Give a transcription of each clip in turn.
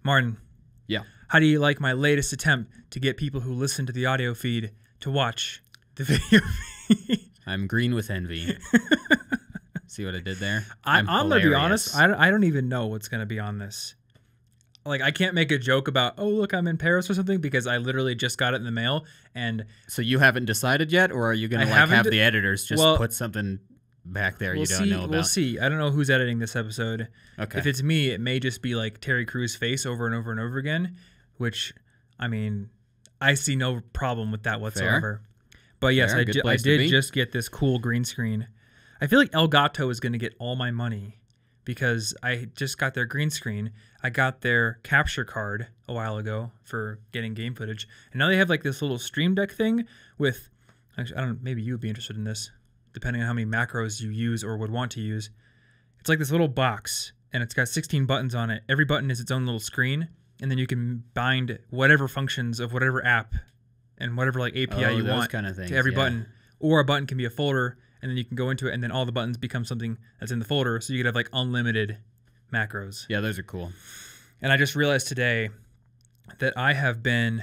Martin, Yeah. how do you like my latest attempt to get people who listen to the audio feed to watch the video feed? I'm green with envy. See what I did there? I'm going to be honest. I don't even know what's going to be on this. Like, I can't make a joke about, oh, look, I'm in Paris or something, because I literally just got it in the mail. And so you haven't decided yet, or are you going to have the editors just put something back there you don't know about? We'll see. I don't know who's editing this episode. Okay. If it's me, it may just be like Terry Crews' face over and over and over again, which, I mean, I see no problem with that whatsoever. Fair. But yes, I did just get this cool green screen. I feel like Elgato is going to get all my money because I just got their green screen. I got their capture card a while ago for getting game footage. And now they have like this little Stream Deck thing with, actually, I don't know, maybe you would be interested in this, depending on how many macros you use or would want to use. It's like this little box, and it's got 16 buttons on it. Every button is its own little screen, and then you can bind whatever functions of whatever app and whatever like API you want kind of things, to every button. Or a button can be a folder, and then you can go into it, and then all the buttons become something that's in the folder, so you could have like unlimited macros. Yeah, those are cool. And I just realized today that I have been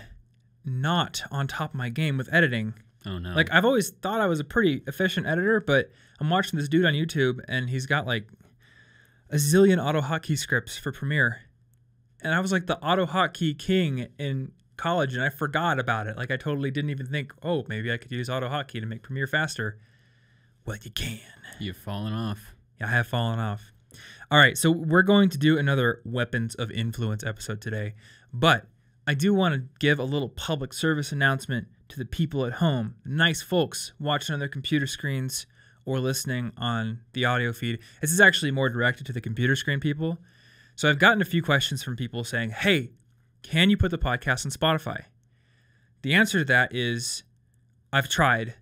not on top of my game with editing. Oh, no. Like, I've always thought I was a pretty efficient editor, but I'm watching this dude on YouTube, and he's got like a zillion auto hotkey scripts for Premiere. And I was like the auto hotkey king in college, and I forgot about it. Like, I totally didn't even think, oh, maybe I could use auto hotkey to make Premiere faster. Well, you can. You've fallen off. Yeah, I have fallen off. All right, so we're going to do another Weapons of Influence episode today, but I do want to give a little public service announcement to the people at home, nice folks watching on their computer screens or listening on the audio feed. This is actually more directed to the computer screen people. So I've gotten a few questions from people saying, hey, can you put the podcast on Spotify? The answer to that is I've tried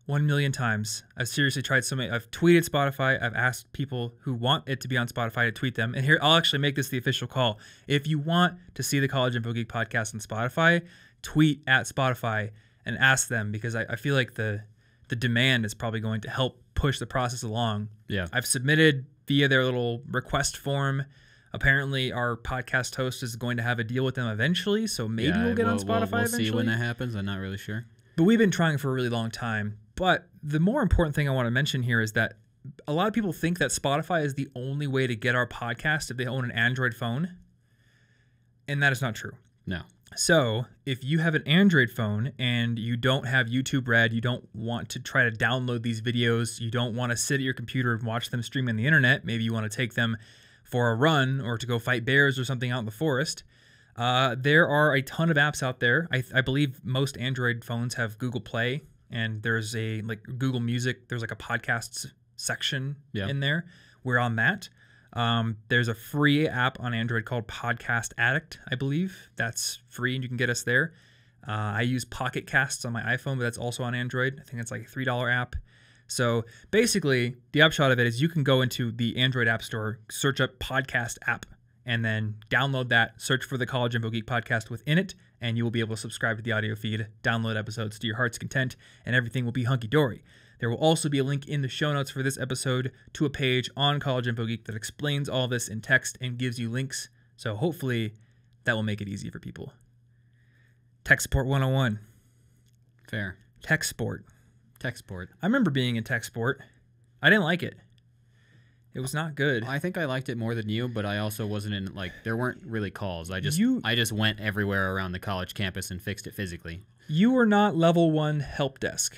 1 million times. I've seriously tried so many. I've tweeted Spotify. I've asked people who want it to be on Spotify to tweet them. And here, I'll actually make this the official call. If you want to see the College Info Geek podcast on Spotify, tweet at Spotify and ask them, because I feel like the demand is probably going to help push the process along. Yeah. I've submitted via their little request form. Apparently, our podcast host is going to have a deal with them eventually, so maybe we'll get on Spotify we'll eventually. See when that happens. I'm not really sure. But we've been trying for a really long time. But the more important thing I want to mention here is that a lot of people think that Spotify is the only way to get our podcast if they own an Android phone. And that is not true. No. So if you have an Android phone and you don't have YouTube Red, you don't want to try to download these videos, you don't want to sit at your computer and watch them stream on the internet, maybe you want to take them for a run or to go fight bears or something out in the forest, there are a ton of apps out there. I believe most Android phones have Google Play, and there's a like Google Music. There's like a podcasts section in there. We're on that. There's a free app on Android called Podcast Addict, I believe. That's free, and you can get us there. I use Pocket Casts on my iPhone, but that's also on Android. I think it's like a $3 app. So basically, the upshot of it is you can go into the Android App Store, search up Podcast App, and then download that, search for the College Info Geek podcast within it, and you will be able to subscribe to the audio feed, download episodes to your heart's content, and everything will be hunky-dory. There will also be a link in the show notes for this episode to a page on College Info Geek that explains all this in text and gives you links, so hopefully that will make it easy for people. Tech Support 101. Fair. Tech Sport. Tech Sport. I remember being in Tech Sport. I didn't like it. It was not good. I think I liked it more than you, but I also wasn't in, like, there weren't really calls. I just went everywhere around the college campus and fixed it physically. You were not level 1 help desk,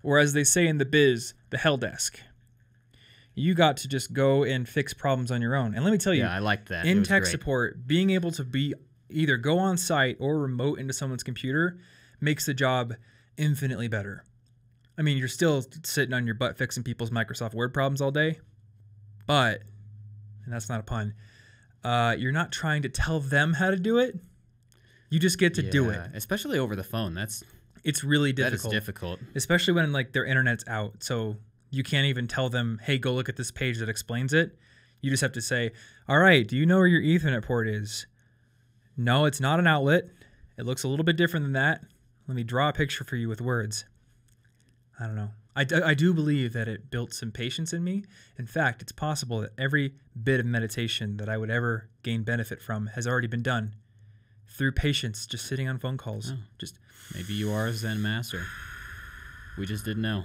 or as they say in the biz, the hell desk. You got to just go and fix problems on your own. And let me tell you, I liked that. In tech support, being able to be either go on site or remote into someone's computer makes the job infinitely better. I mean, you're still sitting on your butt fixing people's Microsoft Word problems all day, but, and that's not a pun, you're not trying to tell them how to do it. You just get to do it. Especially over the phone. It's really difficult. That is difficult. Especially when like their internet's out. So you can't even tell them, hey, go look at this page that explains it. You just have to say, all right, do you know where your Ethernet port is? No, it's not an outlet. It looks a little bit different than that. Let me draw a picture for you with words. I don't know. I do believe that it built some patience in me. In fact, it's possible that every bit of meditation that I would ever gain benefit from has already been done through patience, just sitting on phone calls. Oh, maybe you are a Zen master. We just didn't know.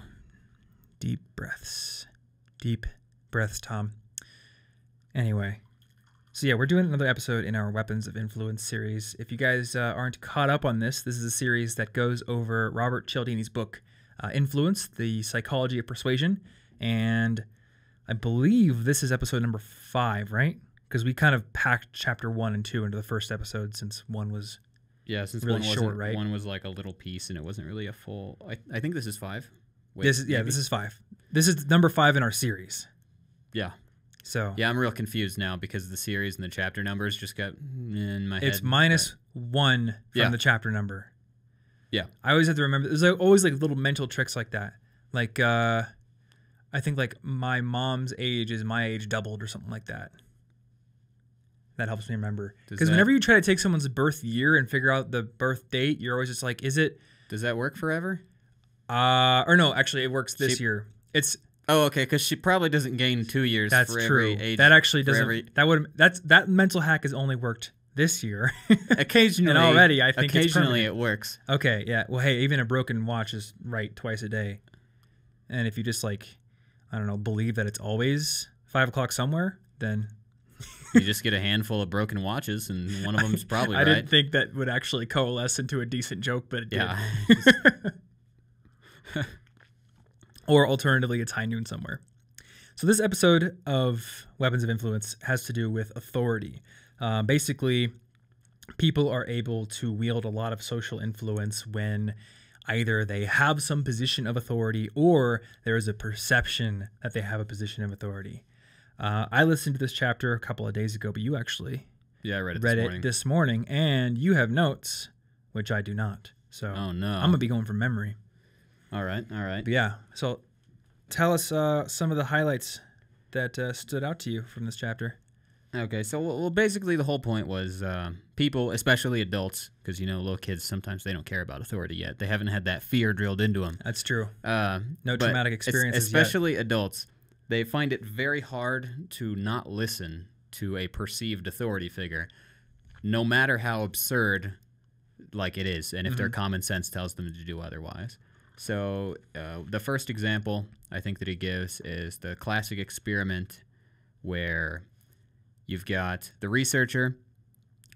Deep breaths, Tom. Anyway, so yeah, we're doing another episode in our Weapons of Influence series. If you guys aren't caught up on this is a series that goes over Robert Cialdini's book, Influence, the Psychology of Persuasion. And I believe this is episode number 5, right? Because we kind of packed chapter 1 and 2 into the first episode since one was since really one short, right? One was like a little piece and it wasn't really a full... I think this is 5. Wait, this is 5. This is number 5 in our series. Yeah. So yeah, I'm real confused now because the series and the chapter numbers just got in my head. It's minus 1 from the chapter number. Yeah. I always have to remember. There's always like little mental tricks like that. Like, I think like my mom's age is my age doubled or something like that. That helps me remember. Because whenever you try to take someone's birth year and figure out the birth date, you're always just like, is it... Does that work forever? Or no, actually it works this year. It's... Oh, okay, because she probably doesn't gain 2 years that's for true. every age. That actually doesn't... That mental hack has only worked this year. Occasionally. And already I think occasionally it works. Okay, yeah. Well, hey, even a broken watch is right twice a day. And if you just like, I don't know, believe that it's always 5 o'clock somewhere, then... You just get a handful of broken watches and one of them's probably right. I didn't think that would actually coalesce into a decent joke, but it did. Yeah. Or alternatively, it's high noon somewhere. So this episode of Weapons of Influence has to do with authority. Basically, people are able to wield a lot of social influence when either they have some position of authority or there is a perception that they have a position of authority. I listened to this chapter a couple of days ago, but you actually I read it this morning, and you have notes, which I do not. So oh, no. I'm going to be going from memory. All right. But yeah, so tell us some of the highlights that stood out to you from this chapter. Okay, so well, basically the whole point was people, especially adults, because little kids sometimes they don't care about authority yet. They haven't had that fear drilled into them. That's true. No traumatic experiences especially yet. Adults, they find it very hard to not listen to a perceived authority figure, no matter how absurd like it is, and if their common sense tells them to do otherwise. So the first example I think that he gives is the classic experiment where you've got the researcher,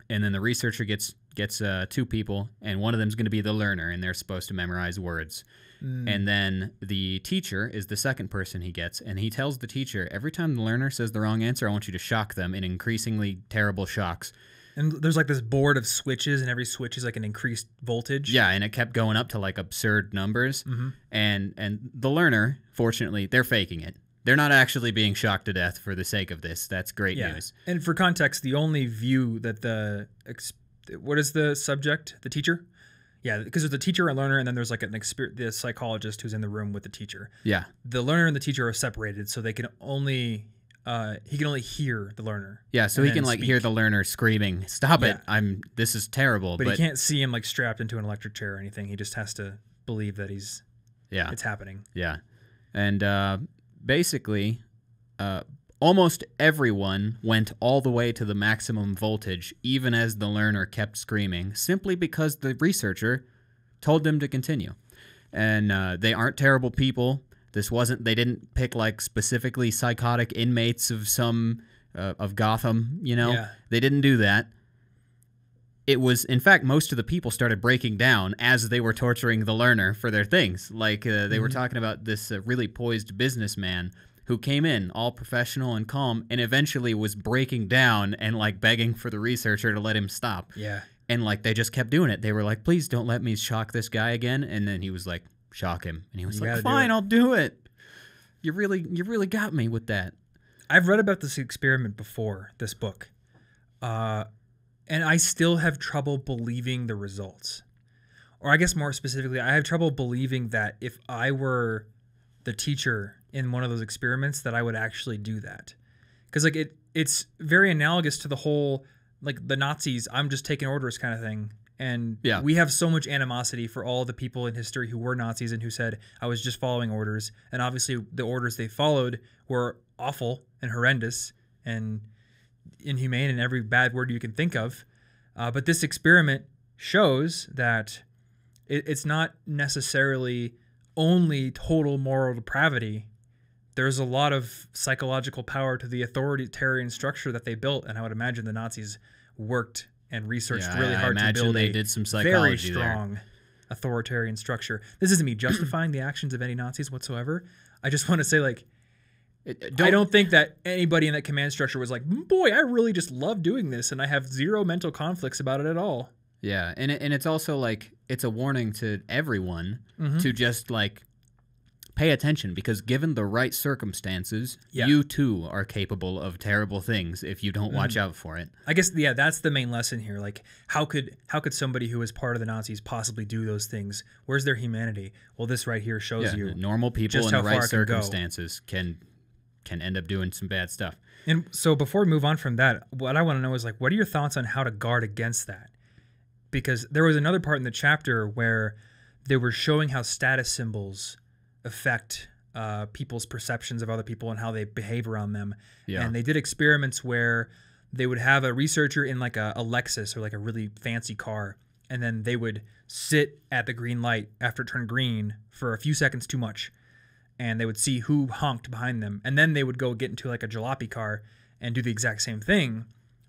and then the researcher gets 2 people, and one of them is going to be the learner, and they're supposed to memorize words. And then the teacher is the second person he gets, and he tells the teacher, every time the learner says the wrong answer, I want you to shock them in increasingly terrible shocks. And there's like this board of switches, and every switch is like an increased voltage. Yeah, and it kept going up to like absurd numbers. And the learner, fortunately, they're faking it. They're not actually being shocked to death for the sake of this. That's great news. And for context, the only view that what is the subject? The teacher? Yeah, because there's a teacher and learner, and then there's like the psychologist who's in the room with the teacher. Yeah. The learner and the teacher are separated, so they can only... he can only hear the learner. Yeah, so he can like hear the learner screaming, "Stop it! This is terrible." But he can't see him like strapped into an electric chair or anything. He just has to believe that it's happening. Yeah, and basically, almost everyone went all the way to the maximum voltage, even as the learner kept screaming, simply because the researcher told them to continue. And they aren't terrible people. They didn't pick like specifically psychotic inmates of of Gotham, They didn't do that. It was, in fact, most of the people started breaking down as they were torturing the learner for their things. Like they were talking about this really poised businessman who came in all professional and calm and eventually was breaking down and like begging for the researcher to let him stop. Yeah. And like they just kept doing it. They were like, "Please don't let me shock this guy again." And then he was like, "Shock him." And he was like, "Fine, I'll do it. You really got me with that." I've read about this experiment before, this book. And I still have trouble believing the results. Or I guess more specifically, I have trouble believing that if I were the teacher in one of those experiments that I would actually do that. Because like it's very analogous to the whole like the Nazis, I'm just taking orders kind of thing. And Yeah. we have so much animosity for all the people in history who were Nazis and who said, I was just following orders. And obviously the orders they followed were awful and horrendous and inhumane and every bad word you can think of. But this experiment shows that it's not necessarily only total moral depravity. There's a lot of psychological power to the authoritarian structure that they built, and I would imagine the Nazis worked and researched really hard to build they a did some very psychology strong authoritarian structure. This isn't me justifying the actions of any Nazis whatsoever. I just want to say, like, I don't think that anybody in that command structure was like, boy, I really just love doing this, and I have zero mental conflicts about it at all. Yeah, and it's also like it's a warning to everyone to just like pay attention, because given the right circumstances, you too are capable of terrible things if you don't watch out for it. I guess that's the main lesson here. Like, how could somebody who was part of the Nazis possibly do those things? Where's their humanity? Well, this right here shows you normal people just in how the far right it can go. circumstances can end up doing some bad stuff. And so before we move on from that, what I want to know is, like, what are your thoughts on how to guard against that? Because there was another part in the chapter where they were showing how status symbols affect people's perceptions of other people and how they behave around them. Yeah. And they did experiments where they would have a researcher in like a Lexus or like a really fancy car, and then they would sit at the green light after it turned green for a few seconds too much, and they would see who honked behind them, and then they would go get into like a jalopy car and do the exact same thing.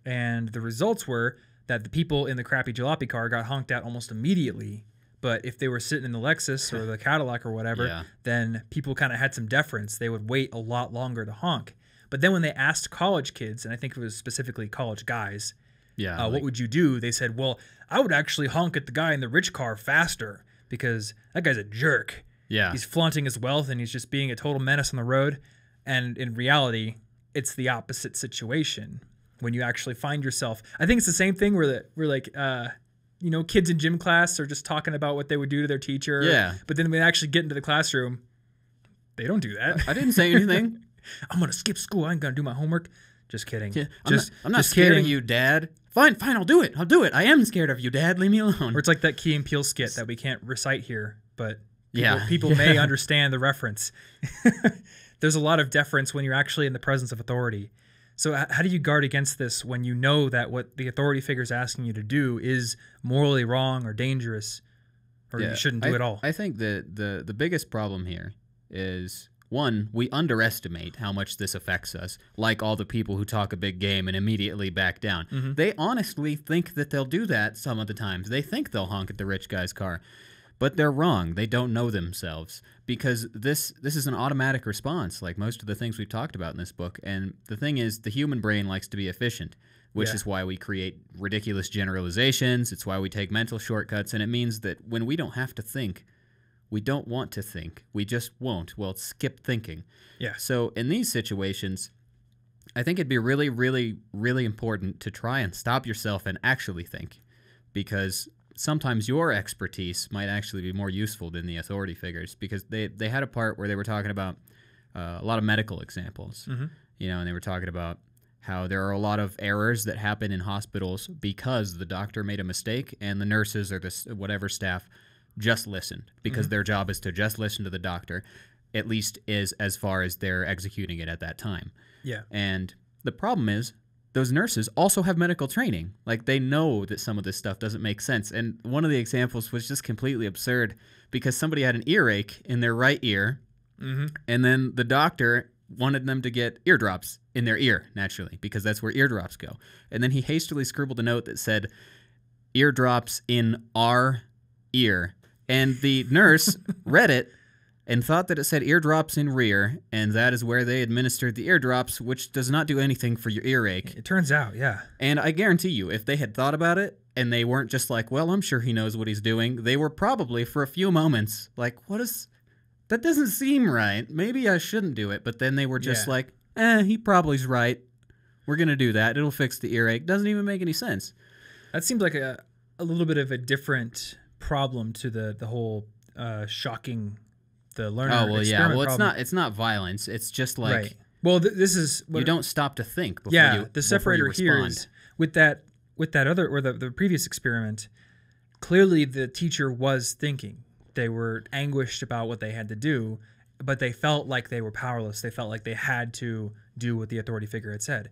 And the results were that the people in the crappy jalopy car got honked at almost immediately. But if they were sitting in the Lexus or the Cadillac or whatever, then people kind of had some deference. They would wait a lot longer to honk. But then when they asked college kids, and I think it was specifically college guys, what would you do? They said, well, I would actually honk at the guy in the rich car faster because that guy's a jerk. Yeah. He's flaunting his wealth and he's just being a total menace on the road. And in reality, it's the opposite situation. When you actually find yourself, I think it's the same thing where like, you know, kids in gym class are just talking about what they would do to their teacher. Yeah. But then when they actually get into the classroom, they don't do that. I didn't say anything. I'm going to skip school. I ain't going to do my homework. Just kidding. Yeah, I'm not scared of you, Dad. Fine, I'll do it. I am scared of you, Dad. Leave me alone. Or it's like that Key and Peele skit that we can't recite here, but Yeah. People may understand the reference. There's a lot of deference when you're actually in the presence of authority. So how do you guard against this when you know that what the authority figure is asking you to do is morally wrong or dangerous, or you shouldn't do it all? I think the biggest problem here is, one, we underestimate how much this affects us, like all the people who talk a big game and immediately back down. Mm-hmm. They honestly think that they'll do that some of the times. They think they'll honk at the rich guy's car. But they're wrong. They don't know themselves, because this is an automatic response, like most of the things we've talked about in this book. And the thing is, the human brain likes to be efficient, which is why we create ridiculous generalizations. It's why we take mental shortcuts. And it means that when we don't have to think, we don't want to think. We just won't. Well, skip thinking. Yeah. So in these situations, I think it'd be really, really, really important to try and stop yourself and actually think, because sometimes your expertise might actually be more useful than the authority figures, because they had a part where they were talking about a lot of medical examples, you know, and they were talking about how there are a lot of errors that happen in hospitals because the doctor made a mistake and the nurses or the whatever staff just listened, because their job is to just listen to the doctor, at least as far as they're executing it at that time. Yeah. And the problem is, those nurses also have medical training. Like, they know that some of this stuff doesn't make sense. And one of the examples was just completely absurd, because somebody had an earache in their right ear, and then the doctor wanted them to get eardrops in their ear, naturally, because that's where eardrops go. And then he hastily scribbled a note that said, eardrops in our ear. And the nurse read it and thought that it said eardrops in rear, and that is where they administered the eardrops, which does not do anything for your earache. It turns out, yeah. And I guarantee you, if they had thought about it, and they weren't just like, well, I'm sure he knows what he's doing, they were probably, for a few moments, like, that doesn't seem right. Maybe I shouldn't do it. But then they were just like, he probably's right. We're going to do that. It'll fix the earache. Doesn't even make any sense. That seems like a little bit of a different problem to the whole shocking the learner. Oh, well, yeah. Well, problem. it's not violence. It's just like, right. Well, this is you don't stop to think before you the separator before you here respond. is with that other, or the previous experiment, clearly the teacher was thinking. They were anguished about what they had to do, but they felt like they were powerless. They felt like they had to do what the authority figure had said.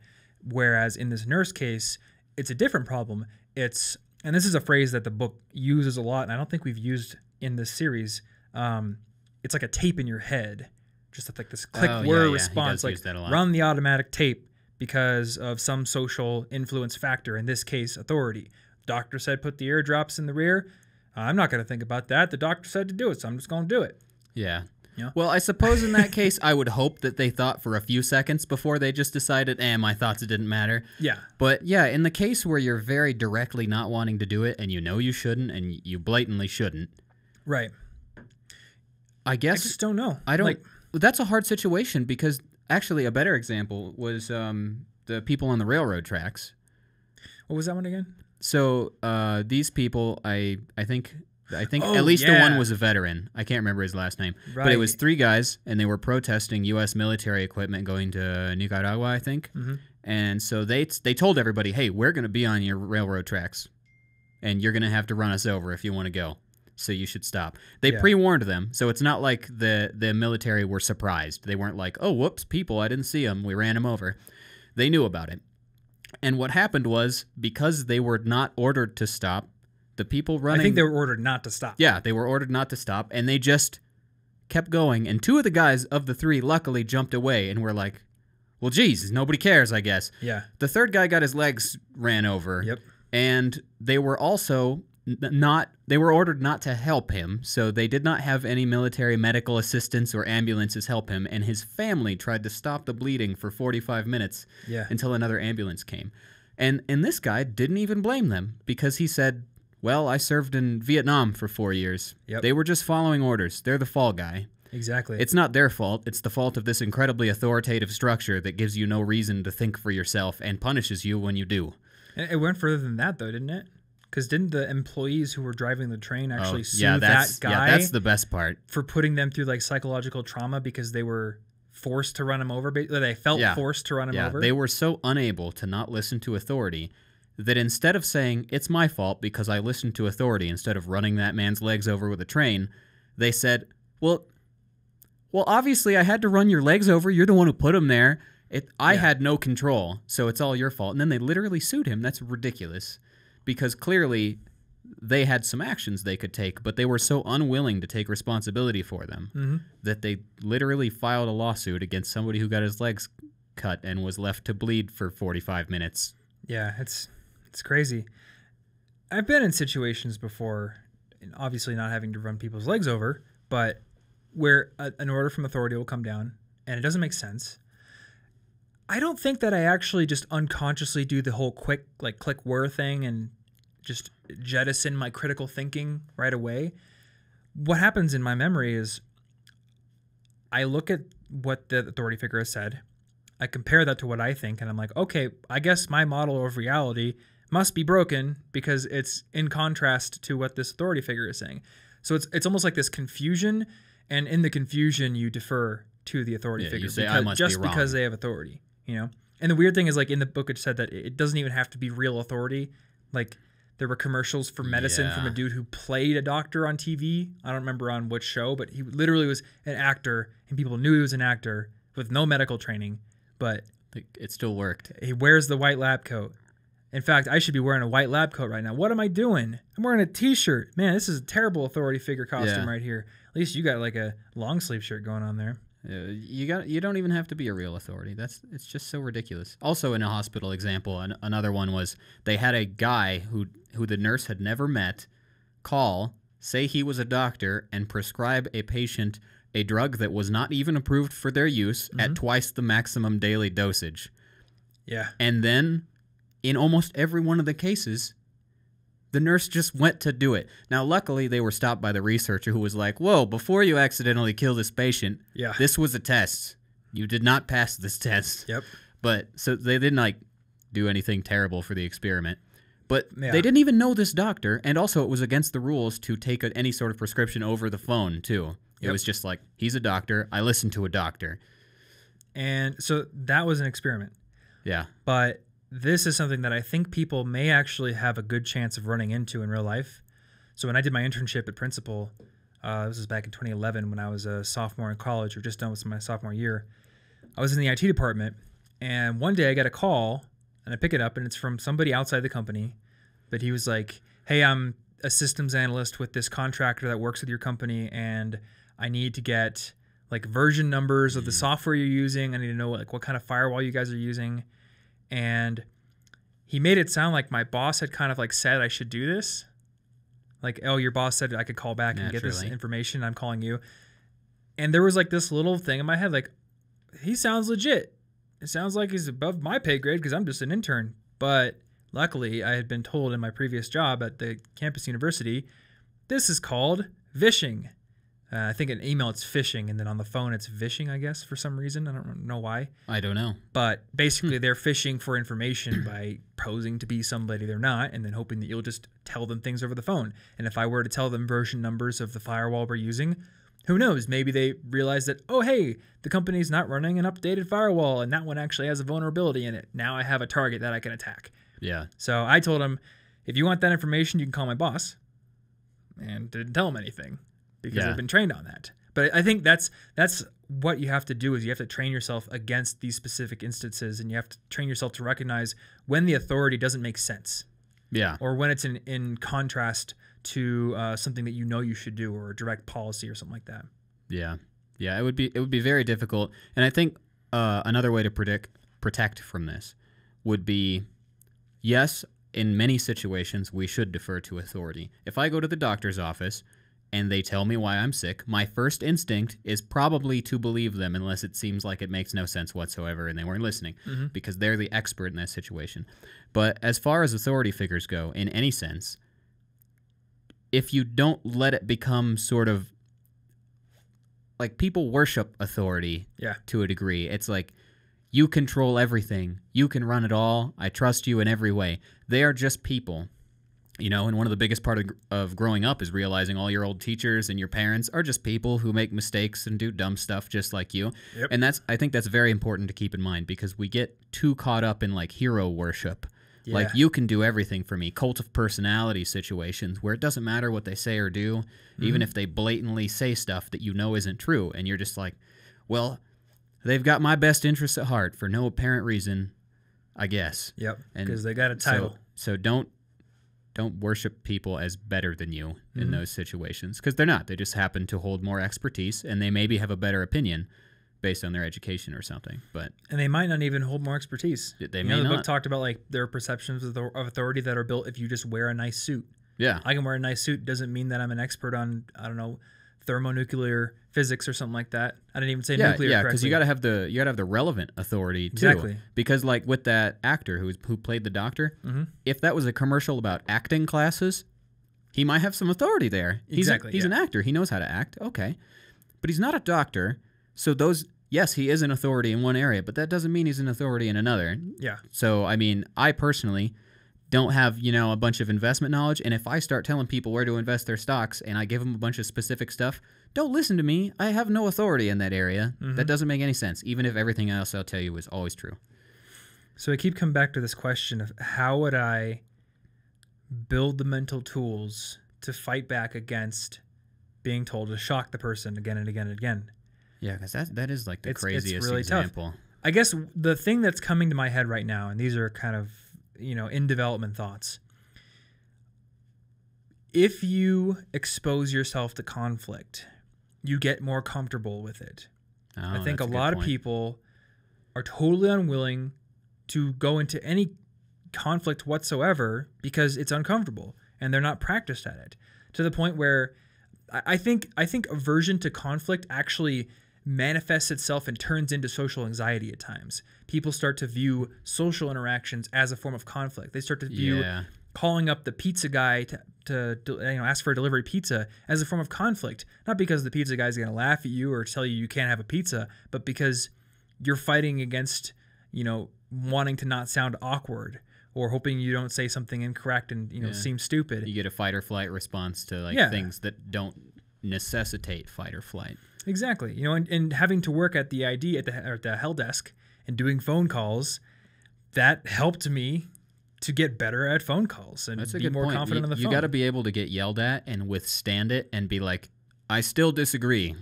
Whereas in this nurse case, it's a different problem. And this is a phrase that the book uses a lot, and I don't think we've used in this series. It's like a tape in your head, just like this click whir response, like run the automatic tape because of some social influence factor. In this case, authority. Doctor said put the eardrops in the rear. I'm not going to think about that. The doctor said to do it, so I'm just going to do it. Yeah. Well, I suppose in that case, I would hope that they thought for a few seconds before they just decided, my thoughts didn't matter. Yeah. But yeah, in the case where you're very directly not wanting to do it and you know you shouldn't and you blatantly shouldn't. Right. I guess. I just don't know. I don't. That's a hard situation because actually a better example was the people on the railroad tracks. What was that one again? So these people, I think at least the one was a veteran. I can't remember his last name. Right. But it was 3 guys, and they were protesting U.S. military equipment going to Nicaragua, I think. Mm-hmm. And so they told everybody, hey, we're going to be on your railroad tracks, and you're going to have to run us over if you want to go. So you should stop. They pre-warned them, so it's not like the military were surprised. They weren't like, oh, whoops, people, I didn't see them. We ran them over. They knew about it. And what happened was, because they were not ordered to stop, the people running... I think they were ordered not to stop. Yeah, they were ordered not to stop, and they just kept going. And 2 of the guys of the 3 luckily jumped away and were like, well, geez, nobody cares, I guess. Yeah. The 3rd guy got his legs ran over. Yep. And they were also they were ordered not to help him, so they did not have any military medical assistance or ambulances help him, and his family tried to stop the bleeding for 45 minutes until another ambulance came. And this guy didn't even blame them because he said, well, I served in Vietnam for 4 years. Yep. They were just following orders. They're the fall guy. Exactly. It's not their fault. It's the fault of this incredibly authoritative structure that gives you no reason to think for yourself and punishes you when you do. And it went further than that, though, didn't it? Because didn't the employees who were driving the train actually sue that guy? Yeah, that's the best part. For putting them through like psychological trauma because they were forced to run him over. They felt forced to run him over. They were so unable to not listen to authority that instead of saying, it's my fault because I listened to authority instead of running that man's legs over with a train, they said, well, obviously I had to run your legs over. You're the one who put him there. I had no control, so it's all your fault. And then they literally sued him. That's ridiculous. Because clearly they had some actions they could take, but they were so unwilling to take responsibility for them that they literally filed a lawsuit against somebody who got his legs cut and was left to bleed for 45 minutes. Yeah, it's crazy. I've been in situations before, obviously not having to run people's legs over, but where an order from authority will come down and it doesn't make sense. I don't think that I actually just unconsciously do the whole quick, like, click whir thing and just jettison my critical thinking right away. What happens in my memory is I look at what the authority figure has said, I compare that to what I think, and I'm like, okay, I guess my model of reality must be broken because it's in contrast to what this authority figure is saying. So it's almost like this confusion, and in the confusion you defer to the authority figure you say, I must just be wrong. because they have authority. You know, and the weird thing is, like, in the book it said that it doesn't even have to be real authority. Like, there were commercials for medicine from a dude who played a doctor on TV. I don't remember on which show, but he literally was an actor, and people knew he was an actor with no medical training, but it still worked. He wears the white lab coat. In fact, I should be wearing a white lab coat right now. What am I doing? I'm wearing a t-shirt. Man, this is a terrible authority figure costume right here. At least you got like a long sleeve shirt going on there. You don't even have to be a real authority. It's just so ridiculous. Also, in a hospital example, another one was they had a guy who the nurse had never met say he was a doctor and prescribe a patient a drug that was not even approved for their use at twice the maximum daily dosage. Yeah. And then, in almost every one of the cases, the nurse just went to do it. Now, luckily, they were stopped by the researcher who was like, whoa, before you accidentally kill this patient, this was a test. You did not pass this test. Yep. But, so they didn't, do anything terrible for the experiment. But they didn't even know this doctor, and also it was against the rules to take any sort of prescription over the phone, too. It was just like, he's a doctor, I listen to a doctor. And so that was an experiment. Yeah. But this is something that I think people may actually have a good chance of running into in real life. So when I did my internship at Principal, this was back in 2011 when I was a sophomore in college, or just done with my sophomore year. I was in the IT department, and one day I got a call, and I pick it up, and it's from somebody outside the company. But he was like, "Hey, I'm a systems analyst with this contractor that works with your company, and I need to get like version numbers of the software you're using. I need to know like what kind of firewall you guys are using." And he made it sound like my boss had kind of like said I should do this. Like, oh, your boss said I could call back and get this information. I'm calling you. And there was like this little thing in my head, like, he sounds legit. It sounds like he's above my pay grade because I'm just an intern. But luckily, I had been told in my previous job at the campus university, this is called vishing. I think in email it's phishing, and then on the phone it's vishing, I guess, for some reason. I don't know why. I don't know. But basically, they're fishing for information by posing to be somebody they're not, and then hoping that you'll just tell them things over the phone. And if I were to tell them version numbers of the firewall we're using, who knows? Maybe they realize that, oh, hey, the company's not running an updated firewall, and that one actually has a vulnerability in it. Now I have a target that I can attack. Yeah. So I told him, if you want that information, you can call my boss. And didn't tell him anything, because I've been trained on that. But I think that's what you have to do, is you have to train yourself against these specific instances, and you have to train yourself to recognize when the authority doesn't make sense. Yeah. Or when it's in contrast to something that you know you should do, or a direct policy or something like that. Yeah. Yeah, it would be very difficult. And I think another way to protect from this would be, yes, in many situations we should defer to authority. If I go to the doctor's office and they tell me why I'm sick, my first instinct is probably to believe them, unless it seems like it makes no sense whatsoever and they weren't listening, because they're the expert in that situation. But as far as authority figures go, in any sense, if you don't let it become sort of like, people worship authority to a degree. It's like, you control everything. You can run it all. I trust you in every way. They are just people. And one of the biggest part of growing up is realizing all your old teachers and your parents are just people who make mistakes and do dumb stuff just like you. Yep. And I think that's very important to keep in mind, because we get too caught up in like hero worship. Yeah. Like, you can do everything for me. Cult of personality situations where it doesn't matter what they say or do, even if they blatantly say stuff that you know isn't true. And you're just like, well, they've got my best interests at heart for no apparent reason, I guess. Yep, because they got a title. So don't worship people as better than you in those situations, because they're not. They just happen to hold more expertise, and they maybe have a better opinion based on their education or something. And they might not even hold more expertise. They may the not. book talked about like their perceptions of authority that are built if you just wear a nice suit. Yeah. I can wear a nice suit doesn't mean that I'm an expert on, I don't know, thermonuclear physics or something like that. I didn't even say nuclear correctly. Yeah, because you gotta have the relevant authority too. Exactly. Because like with that actor who played the doctor, if that was a commercial about acting classes, he might have some authority there. He's an actor. He knows how to act. Okay. But he's not a doctor. So yes, he is an authority in one area, but that doesn't mean he's an authority in another. Yeah. So, I mean, I personally don't have, a bunch of investment knowledge, and if I start telling people where to invest their stocks and I give them a bunch of specific stuff, don't listen to me. I have no authority in that area. That doesn't make any sense, even if everything else I'll tell you is always true. So I keep coming back to this question of, how would I build the mental tools to fight back against being told to shock the person again and again and again? Yeah, because that is like the craziest it's really example. Tough. I guess the thing that's coming to my head right now, and these are kind of, in development thoughts. If you expose yourself to conflict, you get more comfortable with it. Oh, I think a that's lot good of point. people are totally unwilling to go into any conflict whatsoever because it's uncomfortable and they're not practiced at it, to the point where I think aversion to conflict actually manifests itself and turns into social anxiety at times. People start to view social interactions as a form of conflict. They start to view calling up the pizza guy to ask for a delivery pizza as a form of conflict, not because the pizza guy is going to laugh at you or tell you can't have a pizza, but because you're fighting against, wanting to not sound awkward, or hoping you don't say something incorrect and seem stupid. You get a fight or flight response to things that don't necessitate fight or flight. Exactly. And having to work at the ID at the help desk and doing phone calls, that helped me to get better at phone calls and That's a be good more point. confident on the phone. You got to be able to get yelled at and withstand it and be like, I still disagree.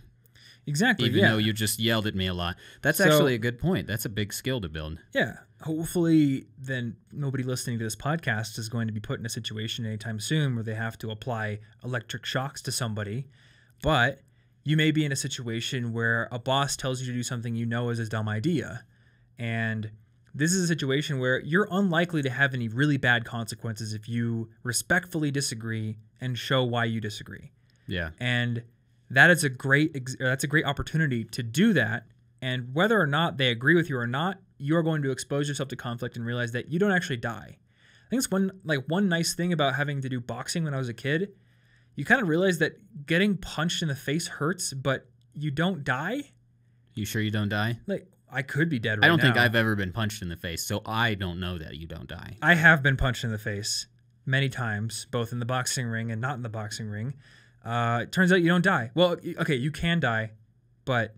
Exactly. Even though you just yelled at me a lot. That's actually a good point. That's a big skill to build. Yeah. Hopefully, then nobody listening to this podcast is going to be put in a situation anytime soon where they have to apply electric shocks to somebody. But you may be in a situation where a boss tells you to do something you know is a dumb idea. And this is a situation where you're unlikely to have any really bad consequences if you respectfully disagree and show why you disagree. Yeah. And that's a great opportunity to do that. And whether or not they agree with you or not, you're going to expose yourself to conflict and realize that you don't actually die. I think it's one nice thing about having to do boxing when I was a kid. You kind of realize that getting punched in the face hurts, but you don't die. You sure you don't die? Like, I could be dead right now. I don't think I've ever been punched in the face, so I don't know that you don't die. I have been punched in the face many times, both in the boxing ring and not in the boxing ring. It turns out you don't die. Well, okay, you can die, but...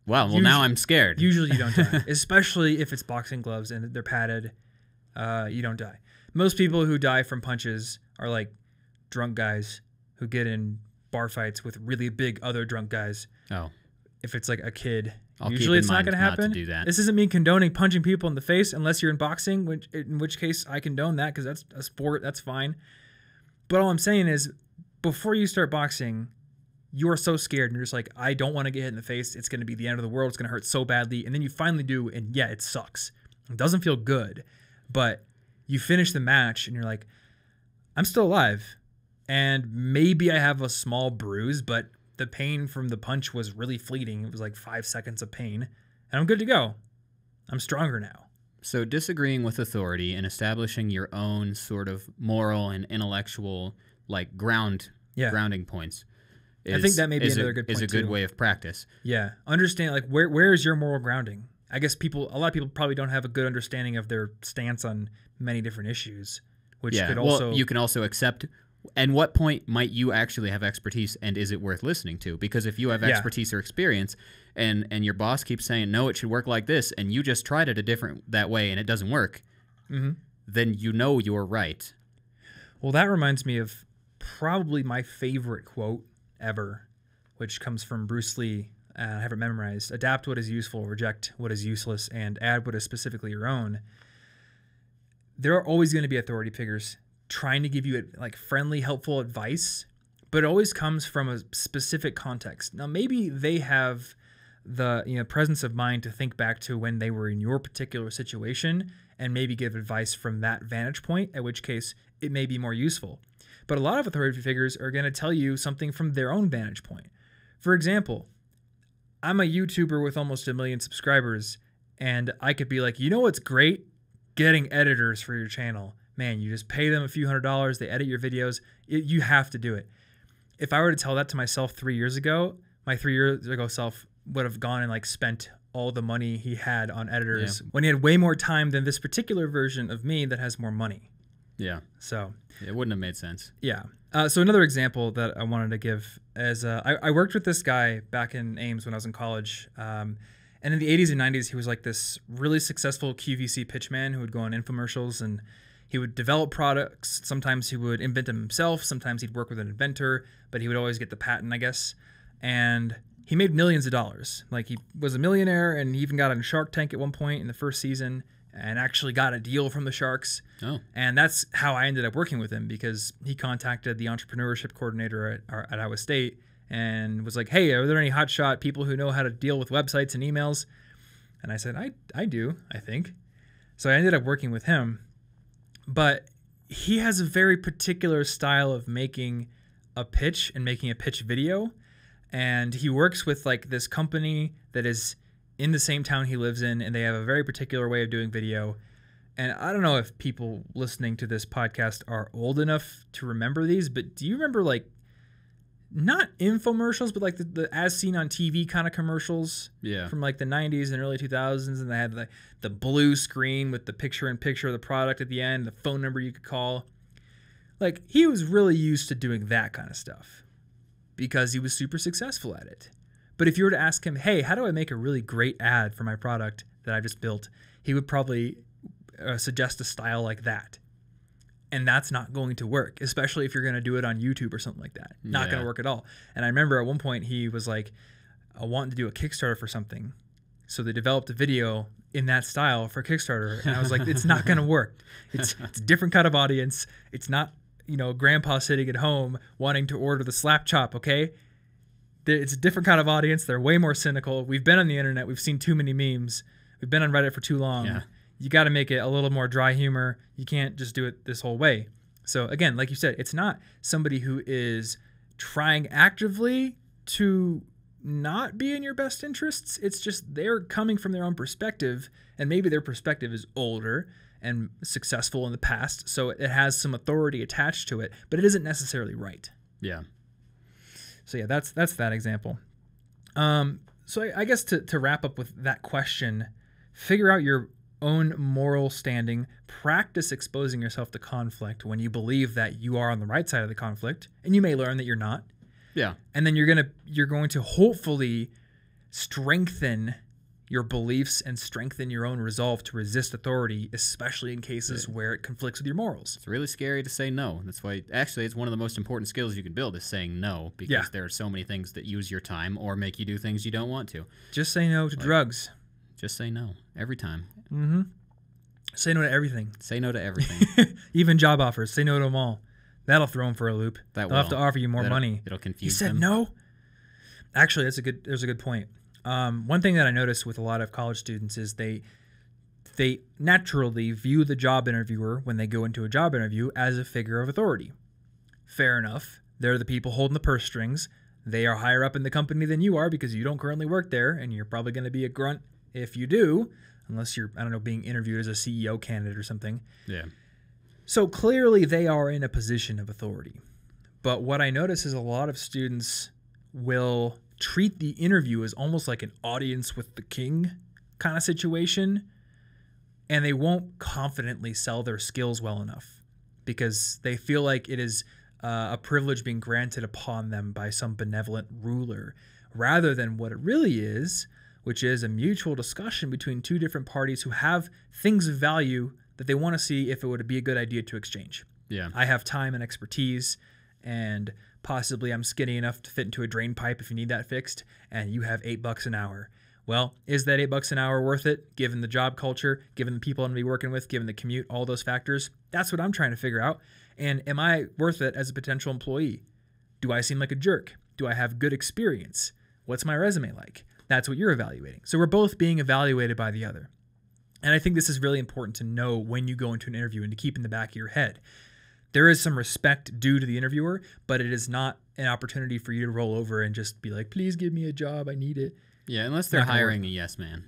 Wow, well, now I'm scared. Usually you don't die, especially if it's boxing gloves and they're padded. You don't die. Most people who die from punches are like drunk guys who get in bar fights with really big other drunk guys. Oh. If it's like a kid, I'll usually it's not going to happen. do that. This isn't me condoning punching people in the face unless you're in boxing, in which case I condone that because that's a sport. That's fine. But all I'm saying is before you start boxing, you are so scared and you're just like, I don't want to get hit in the face. It's going to be the end of the world. It's going to hurt so badly. And then you finally do. And yeah, it sucks. It doesn't feel good, but you finish the match and you're like, I'm still alive. And maybe I have a small bruise, but the pain from the punch was really fleeting. It was like 5 seconds of pain and I'm good to go. I'm stronger now. So disagreeing with authority and establishing your own sort of moral and intellectual like grounding points. I think that may be another good point, is a good too. way of practice. Yeah. Understand, like, where is your moral grounding? I guess a lot of people probably don't have a good understanding of their stance on many different issues, which could also... Well, you can also accept... And what point might you actually have expertise, and is it worth listening to? Because if you have expertise or experience, and your boss keeps saying, no, it should work like this, and you just tried it that way and it doesn't work, then you know you're right. Well, that reminds me of probably my favorite quote ever, which comes from Bruce Lee. I have it memorized. Adapt what is useful, reject what is useless, and add what is specifically your own. There are always going to be authority figures trying to give you like friendly, helpful advice, but it always comes from a specific context. Now, maybe they have the presence of mind to think back to when they were in your particular situation and maybe give advice from that vantage point, at which case it may be more useful. But a lot of authority figures are going to tell you something from their own vantage point. For example, I'm a YouTuber with almost 1 million subscribers, and I could be like, you know what's great? Getting editors for your channel. Man, you just pay them a few $100s, they edit your videos. You have to do it. If I were to tell that to myself 3 years ago, my 3 years ago self would have gone and like spent all the money he had on editors when he had way more time than this particular version of me that has more money. Yeah. So it wouldn't have made sense. Yeah. So another example that I wanted to give is I worked with this guy back in Ames when I was in college. And in the 80s and 90s, he was like this really successful QVC pitchman who would go on infomercials and he would develop products. Sometimes he would invent them himself. Sometimes he'd work with an inventor, but he would always get the patent, I guess. And he made millions of dollars. Like he was a millionaire and he even got on Shark Tank at one point in the first season and actually got a deal from the Sharks. Oh. And that's how I ended up working with him because he contacted the entrepreneurship coordinator at Iowa State and was like, hey, are there any hotshot people who know how to deal with websites and emails? And I said, I do, I think. So I ended up working with him. But he has a very particular style of making a pitch and making a pitch video. And he works with like this company that is in the same town he lives in, and they have a very particular way of doing video. And I don't know if people listening to this podcast are old enough to remember these, but do you remember like not infomercials, but like the as seen on TV kind of commercials from like the 90s and early 2000s, and they had the blue screen with the picture-in-picture of the product at the end, the phone number you could call. Like he was really used to doing that kind of stuff because he was super successful at it. But if you were to ask him, hey, how do I make a really great ad for my product that I just built? He would probably suggest a style like that. And that's not going to work, especially if you're going to do it on YouTube or something like that. Not going to work at all. And I remember at one point he was like, I want to do a Kickstarter for something. So they developed a video in that style for Kickstarter. And I was like, it's not going to work. It's a different kind of audience. It's not, you know, grandpa sitting at home wanting to order the slap chop, okay? It's a different kind of audience. They're way more cynical. We've been on the internet. We've seen too many memes. We've been on Reddit for too long. Yeah. You got to make it a little more dry humor. You can't just do it this whole way. So again, like you said, it's not somebody who is trying actively to not be in your best interests. It's just they're coming from their own perspective, and maybe their perspective is older and successful in the past, so it has some authority attached to it, but it isn't necessarily right. Yeah. So yeah, that's that example. So I guess to wrap up with that question, figure out your own moral standing, practice exposing yourself to conflict when you believe that you are on the right side of the conflict, and you may learn that you're not. Yeah. And then you're going to hopefully strengthen your beliefs and strengthen your own resolve to resist authority, especially in cases where it conflicts with your morals. It's really scary to say no. That's why, actually, it's one of the most important skills you can build is saying no, because there are so many things that use your time or make you do things you don't want to. Just say no to drugs. Just say no every time. Mm-hmm. Say no to everything. Say no to everything. Even job offers. Say no to them all. That'll throw them for a loop. They'll have to offer you more money. It'll confuse them. You said them. no? Actually, there's a good point. One thing that I noticed with a lot of college students is they naturally view the job interviewer when they go into a job interview as a figure of authority. Fair enough. They're the people holding the purse strings. They are higher up in the company than you are because you don't currently work there, and you're probably going to be a grunt if you do, unless you're, I don't know, being interviewed as a CEO candidate or something. Yeah. So clearly they are in a position of authority. But what I notice is a lot of students will treat the interview as almost like an audience with the king kind of situation, and they won't confidently sell their skills well enough because they feel like it is a privilege being granted upon them by some benevolent ruler, rather than what it really is, which is a mutual discussion between two different parties who have things of value that they want to see if it would be a good idea to exchange. Yeah. I have time and expertise, and possibly I'm skinny enough to fit into a drain pipe if you need that fixed, and you have $8 an hour. Well, is that $8 an hour worth it, given the job culture, given the people I'm going to be working with, given the commute, all those factors? That's what I'm trying to figure out. And am I worth it as a potential employee? Do I seem like a jerk? Do I have good experience? What's my resume like? That's what you're evaluating. So we're both being evaluated by the other. And I think this is really important to know when you go into an interview and to keep in the back of your head. There is some respect due to the interviewer, but it is not an opportunity for you to roll over and just be like, please give me a job. I need it. Yeah, unless they're hiring a yes man,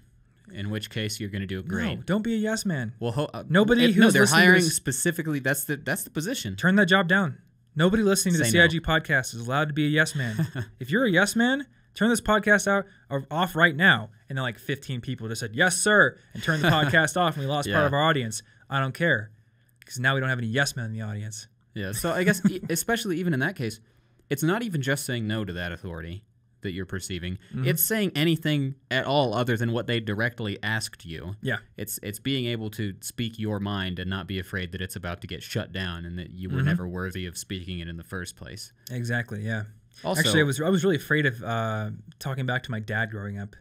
in which case you're going to do great. No, don't be a yes man. Well, they're hiring specifically. That's the position. Turn that job down. Nobody listening to the Say CIG podcast is allowed to be a yes man. If you're a yes man, turn this podcast off right now. And then like 15 people just said, yes, sir, and turned the podcast off, and we lost part of our audience. I don't care, because now we don't have any yes men in the audience. Yeah, so I guess especially even in that case, it's not even just saying no to that authority that you're perceiving. Mm-hmm. It's saying anything at all other than what they directly asked you. Yeah. It's being able to speak your mind and not be afraid that it's about to get shut down and that you were never worthy of speaking it in the first place. Exactly, yeah. Also, actually, I was really afraid of talking back to my dad growing up.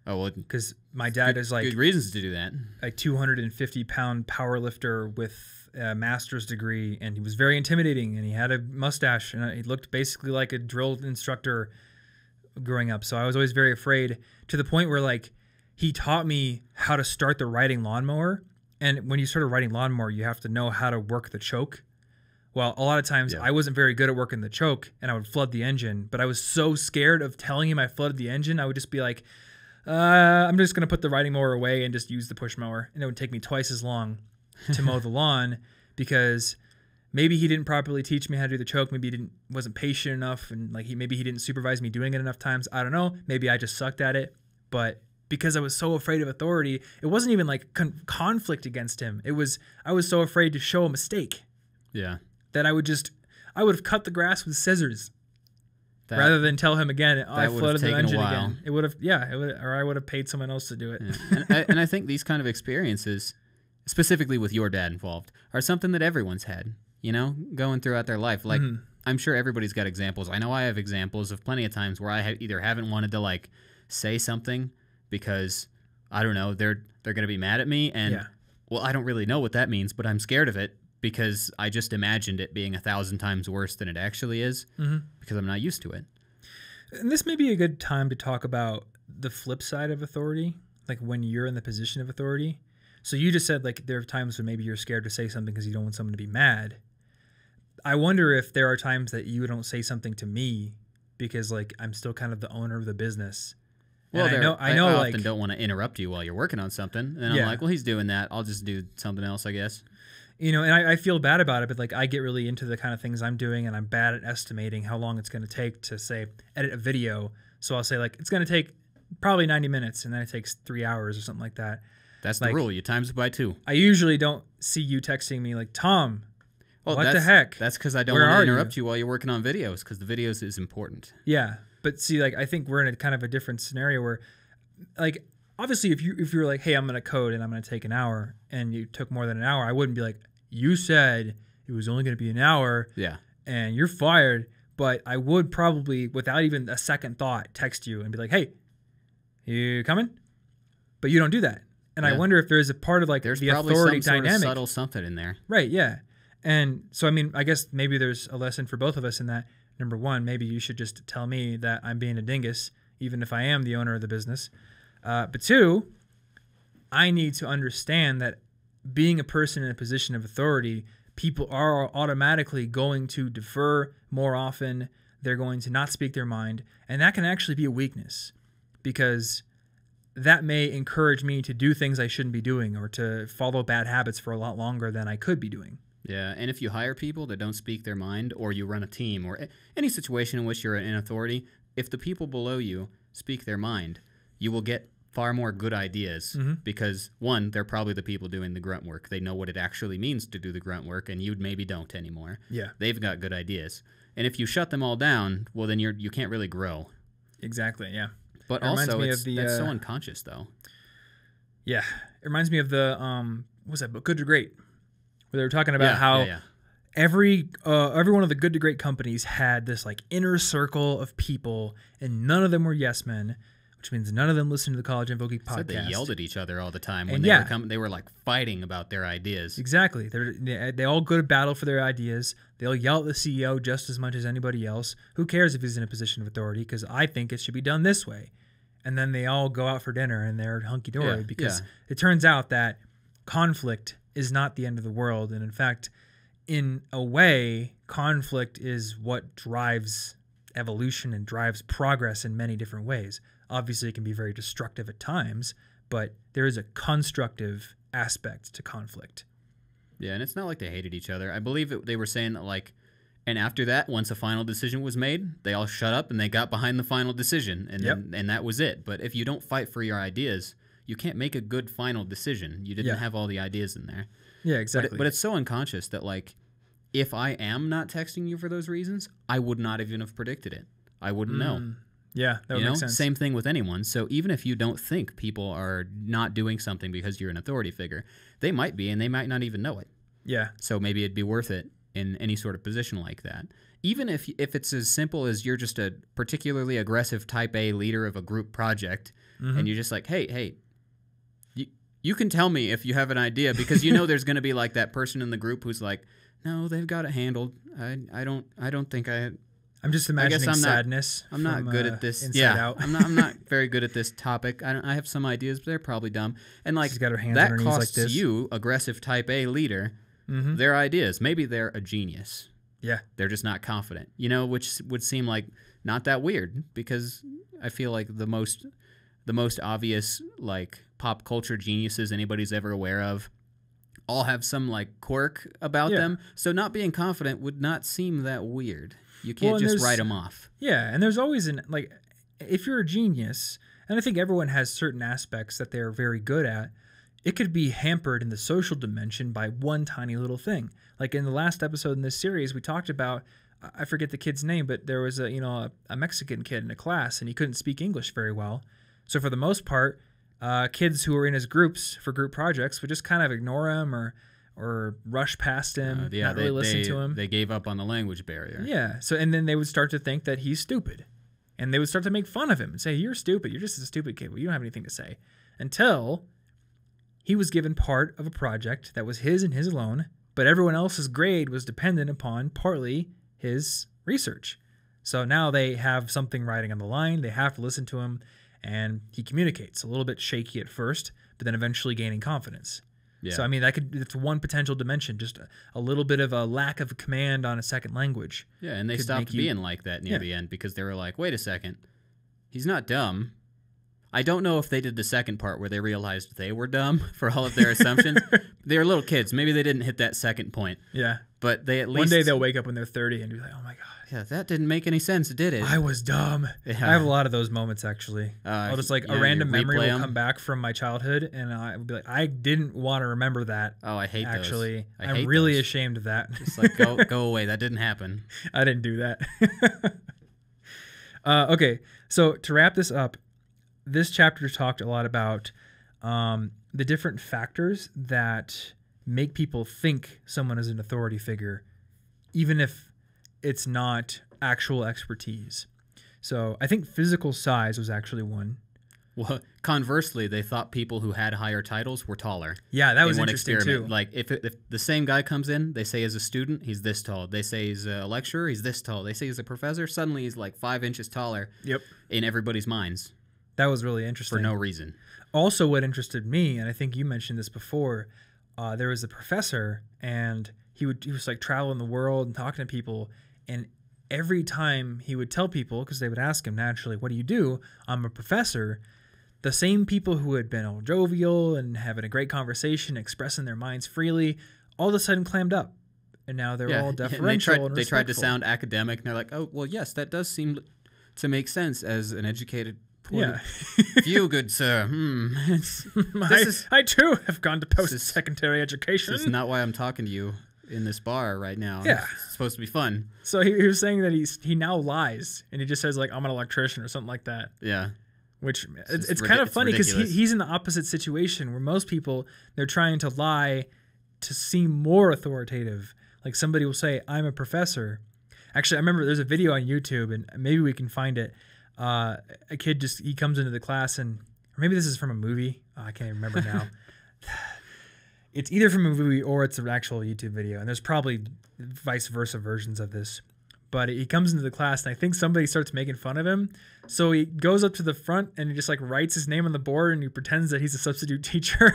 Oh, well, because my dad is like good reasons to do that. A 250-pound power lifter with a master's degree, and he was very intimidating, and he had a mustache, and he looked basically like a drill instructor growing up. So I was always very afraid, to the point where like he taught me how to start the riding lawnmower. And when you start a riding lawnmower, you have to know how to work the choke. Well, a lot of times I wasn't very good at working the choke, and I would flood the engine, but I was so scared of telling him I flooded the engine. I would just be like, I'm just going to put the riding mower away and just use the push mower. And it would take me twice as long to mow the lawn, because maybe he didn't properly teach me how to do the choke. Maybe he wasn't patient enough, and like maybe he didn't supervise me doing it enough times. I don't know. Maybe I just sucked at it. But because I was so afraid of authority, it wasn't even like conflict against him. I was so afraid to show a mistake. Yeah. That I would have cut the grass with scissors. Rather than tell him again, I flooded the engine again. It would have, or I would have paid someone else to do it. Yeah. And I think these kind of experiences, specifically with your dad involved, are something that everyone's had, you know, going throughout their life. Like, I'm sure everybody's got examples. I know I have examples of plenty of times where I either haven't wanted to, like, say something because, I don't know, they're going to be mad at me. And, well, I don't really know what that means, but I'm scared of it because I just imagined it being 1,000 times worse than it actually is because I'm not used to it. And this may be a good time to talk about the flip side of authority, like when you're in the position of authority. So you just said, like, there are times when maybe you're scared to say something because you don't want someone to be mad. I wonder if there are times that you don't say something to me because, like, I'm still kind of the owner of the business. Well, I know, I like, often don't want to interrupt you while you're working on something. And I'm like, well, he's doing that. I'll just do something else, I guess. You know, and I feel bad about it, but, like, I get really into the kind of things I'm doing, and I'm bad at estimating how long it's going to take to, say, edit a video. So I'll say, like, it's going to take probably 90 minutes, and then it takes 3 hours or something like that. That's the rule. You times it by 2. I usually don't see you texting me like, Tom, what the heck? That's because I don't want to interrupt you while you're working on videos, because the videos is important. Yeah, but see, like, I think we're in a kind of a different scenario where, like, obviously if you're like, hey, I'm going to code and I'm going to take an hour, and you took more than an hour, I wouldn't be like, you said it was only going to be an hour, and you're fired. But I would probably, without even a second thought, text you and be like, hey, you coming? But you don't do that. And I wonder if there's a part of, like, there's the probably authority some dynamic. Sort of subtle something in there. Right, yeah. And so, I mean, I guess maybe there's a lesson for both of us in that. Number one, maybe you should just tell me that I'm being a dingus, even if I am the owner of the business. But two, I need to understand that being a person in a position of authority, people are automatically going to defer more often. They're going to not speak their mind. And that can actually be a weakness, because that may encourage me to do things I shouldn't be doing, or to follow bad habits for a lot longer than I could be doing. Yeah, and if you hire people that don't speak their mind, or you run a team, or any situation in which you're in authority, if the people below you speak their mind, you will get far more good ideas because, one, they're probably the people doing the grunt work. They know what it actually means to do the grunt work, and you maybe don't anymore. Yeah. They've got good ideas. And if you shut them all down, well, then you can't really grow. Exactly, yeah. But also, that's so unconscious, though. Yeah. It reminds me of the, what was that book? Good to Great, where they were talking about how every one of the Good to Great companies had this, like, inner circle of people, and none of them were yes men, which means none of them listened to the College Info Geek podcast. They yelled at each other all the time when they were like fighting about their ideas. Exactly. They all go to battle for their ideas. They'll yell at the CEO just as much as anybody else. Who cares if he's in a position of authority? Because I think it should be done this way. And then they all go out for dinner and they're hunky-dory because it turns out that conflict is not the end of the world. And in fact, in a way, conflict is what drives evolution and drives progress in many different ways. Obviously, it can be very destructive at times, but there is a constructive aspect to conflict. Yeah, and it's not like they hated each other. I believe they were saying that, like, and after that, once a final decision was made, they all shut up and they got behind the final decision, and that was it. But if you don't fight for your ideas, you can't make a good final decision. You didn't have all the ideas in there. Yeah, exactly. But it's so unconscious that, like, if I am not texting you for those reasons, I would not even have predicted it. I wouldn't know. Yeah, that would make sense. Same thing with anyone. So even if you don't think people are not doing something because you're an authority figure, they might be, and they might not even know it. Yeah. So maybe it'd be worth it in any sort of position like that. Even if it's as simple as you're just a particularly aggressive type A leader of a group project, and you're just like, hey, you can tell me if you have an idea, because you know there's going to be like that person in the group who's like, no, they've got it handled. I don't think I. I'm just imagining sadness. I'm not good at this. Inside Out. I'm not very good at this topic. I have some ideas, but they're probably dumb. And like, she's got her hands that on her knees costs like this. you, aggressive type A leader, their ideas. Maybe they're a genius. Yeah. They're just not confident. Which would seem like not that weird, because I feel like the most obvious, like, pop culture geniuses anybody's ever aware of all have some, like, quirk about them. So not being confident would not seem that weird. You can't just write them off. Yeah, and there's always if you're a genius, and I think everyone has certain aspects that they're very good at, it could be hampered in the social dimension by one tiny little thing. Like in the last episode in this series, we talked about, I forget the kid's name, but there was a Mexican kid in a class, and he couldn't speak English very well. So for the most part, kids who were in his groups for group projects would just kind of ignore him or rush past him, not really listen to him. They gave up on the language barrier. Yeah. So, and then they would start to think that he's stupid. And they would start to make fun of him and say, you're stupid. You're just a stupid kid. Well, you don't have anything to say. Until he was given part of a project that was his and his alone, but everyone else's grade was dependent upon partly his research. So now they have something riding on the line. They have to listen to him. And he communicates a little bit shaky at first, but then eventually gaining confidence. Yeah. So, I mean, it's one potential dimension, just a little bit of a lack of command on a second language. Yeah, and they stopped being like that near the end because they were like, wait a second, he's not dumb. I don't know if they did the second part where they realized they were dumb for all of their assumptions. They were little kids. Maybe they didn't hit that second point. Yeah. But they at least... One day they'll wake up when they're 30 and be like, oh my God. Yeah, that didn't make any sense, did it? I was dumb. Yeah. I have a lot of those moments, actually. I'll just a random memory will come back from my childhood, and I will be like, I didn't want to remember that. Oh, I hate those. Actually, I'm really ashamed of that. Just like, go away. That didn't happen. I didn't do that. Okay, so to wrap this up, this chapter talked a lot about the different factors that make people think someone is an authority figure, even if it's not actual expertise. So I think physical size was actually one. Well, conversely, they thought people who had higher titles were taller. Yeah, that was interesting too. Like if the same guy comes in, they say as a student, he's this tall. They say he's a lecturer, he's this tall. They say he's a professor, suddenly he's like 5 inches taller. Yep. In everybody's minds. That was really interesting. For no reason. Also, what interested me, and I think you mentioned this before, there was a professor, and he was like traveling the world and talking to people, and every time he would tell people, because they would ask him naturally, what do you do? I'm a professor. The same people who had been all jovial and having a great conversation, expressing their minds freely, all of a sudden clammed up. And now they're all deferential and they tried to sound academic, and they're like, oh, well, yes, that does seem to make sense as an educated point of view, good sir. I too have gone to post-secondary education. This is not why I'm talking to you in this bar right now. Yeah. It's supposed to be fun. So he was saying that he now lies, and he just says, like, I'm an electrician or something like that. Yeah. Which it's kind of funny because he's in the opposite situation where most people, they're trying to lie to seem more authoritative. Like somebody will say, I'm a professor. Actually, I remember there's a video on YouTube, and maybe we can find it. A kid he comes into the class, or maybe this is from a movie. I can't even remember now. It's either from a movie or it's an actual YouTube video, and there's probably vice versa versions of this. But he comes into the class, and I think somebody starts making fun of him. So he goes up to the front, and he just like writes his name on the board, and he pretends that he's a substitute teacher.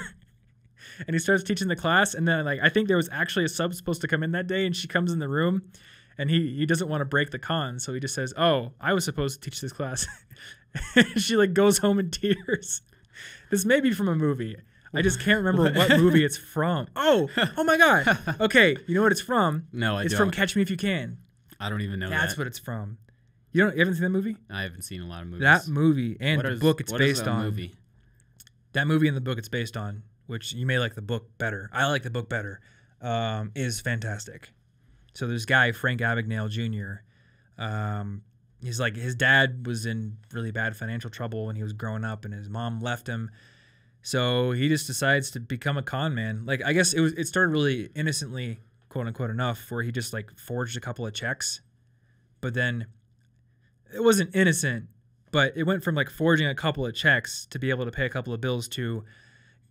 And he starts teaching the class, and then I think there was actually a sub supposed to come in that day, and she comes in the room, and he doesn't want to break the con, so he just says, oh, I was supposed to teach this class. She goes home in tears. This may be from a movie. I just can't remember what movie it's from. Oh my God. Okay, you know what it's from? No, I don't. It's from Catch Me If You Can. I don't even know That's what it's from. You haven't seen that movie? I haven't seen a lot of movies. That movie and the book it's based on. Movie? That movie and the book it's based on, which you may like the book better. I like the book better, is fantastic. So there's guy, Frank Abagnale Jr. He's like, his dad was in really bad financial trouble when he was growing up, and his mom left him. So he just decides to become a con man. Like, I guess it started really innocently, quote unquote, enough where he just forged a couple of checks. But then it wasn't innocent, but it went from forging a couple of checks to be able to pay a couple of bills to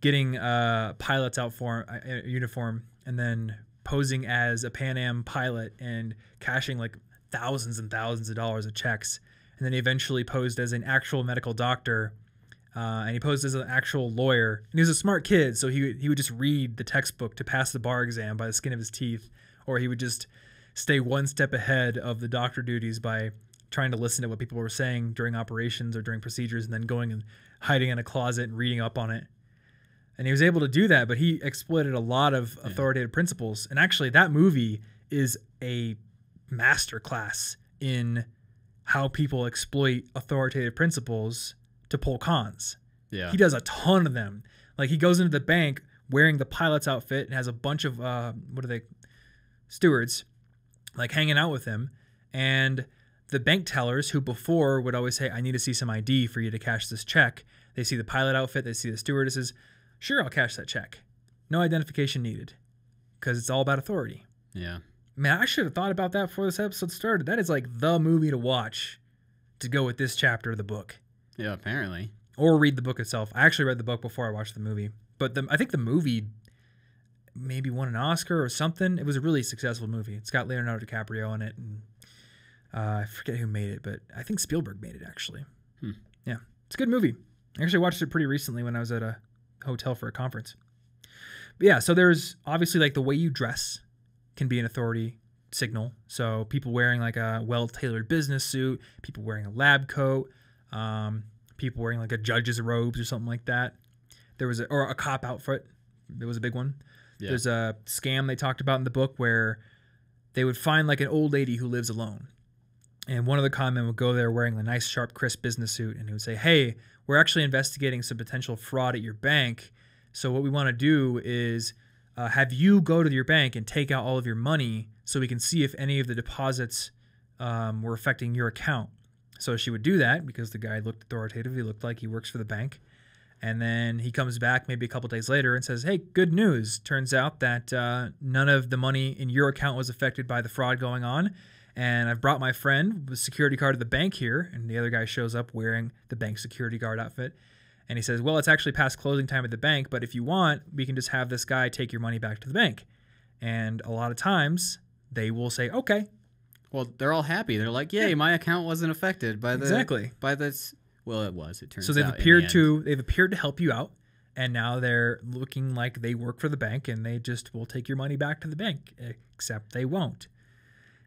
getting pilots out for a uniform, and then posing as a Pan Am pilot and cashing thousands and thousands of dollars of checks. And then he eventually posed as an actual medical doctor, and he posed as an actual lawyer. And he was a smart kid, so he would just read the textbook to pass the bar exam by the skin of his teeth, or he would just stay one step ahead of the doctor duties by trying to listen to what people were saying during operations or during procedures, and then going and hiding in a closet and reading up on it. And he was able to do that, but he exploited a lot of authoritative principles. And actually, that movie is a masterclass in how people exploit authoritative principles to pull cons. Yeah. He does a ton of them. He goes into the bank wearing the pilot's outfit and has a bunch of, stewards, hanging out with him. And the bank tellers, who before would always say, I need to see some ID for you to cash this check, They see the pilot outfit. They see the stewardesses. Sure, I'll cash that check. No identification needed, because it's all about authority. Yeah. Man, I should have thought about that before this episode started. That is like the movie to watch to go with this chapter of the book. Yeah, apparently. Or read the book itself. I actually read the book before I watched the movie. But I think the movie maybe won an Oscar or something. It was a really successful movie. It's got Leonardo DiCaprio in it. And I forget who made it, but I think Spielberg made it, actually. Yeah, it's a good movie. I actually watched it pretty recently when I was at a hotel for a conference. But yeah, so there's obviously like the way you dress can be an authority signal. So people wearing like a well-tailored business suit, people wearing a lab coat, people wearing like a judge's robes or something like that. There was or a cop outfit. There was a big one. Yeah. There's a scam they talked about in the book where they would find like an old lady who lives alone. And one of the con men would go there wearing a nice, sharp, crisp business suit. And he would say, hey, we're actually investigating some potential fraud at your bank. So what we want to do is have you go to your bank and take out all of your money so we can see if any of the deposits were affecting your account. So she would do that because the guy looked authoritative. He looked like he works for the bank. And then he comes back maybe a couple days later and says, hey, good news. Turns out that none of the money in your account was affected by the fraud going on. And I've brought my friend with security card to the bank here. And the other guy shows up wearing the bank security guard outfit. And he says, well, it's actually past closing time at the bank, but if you want, we can just have this guy take your money back to the bank. And a lot of times they will say, okay. Well, they're all happy. They're like, yay, my account wasn't affected by this. Well, it was. It turns out. So they've appeared to help you out, and now they're looking like they work for the bank, and they just will take your money back to the bank, except they won't.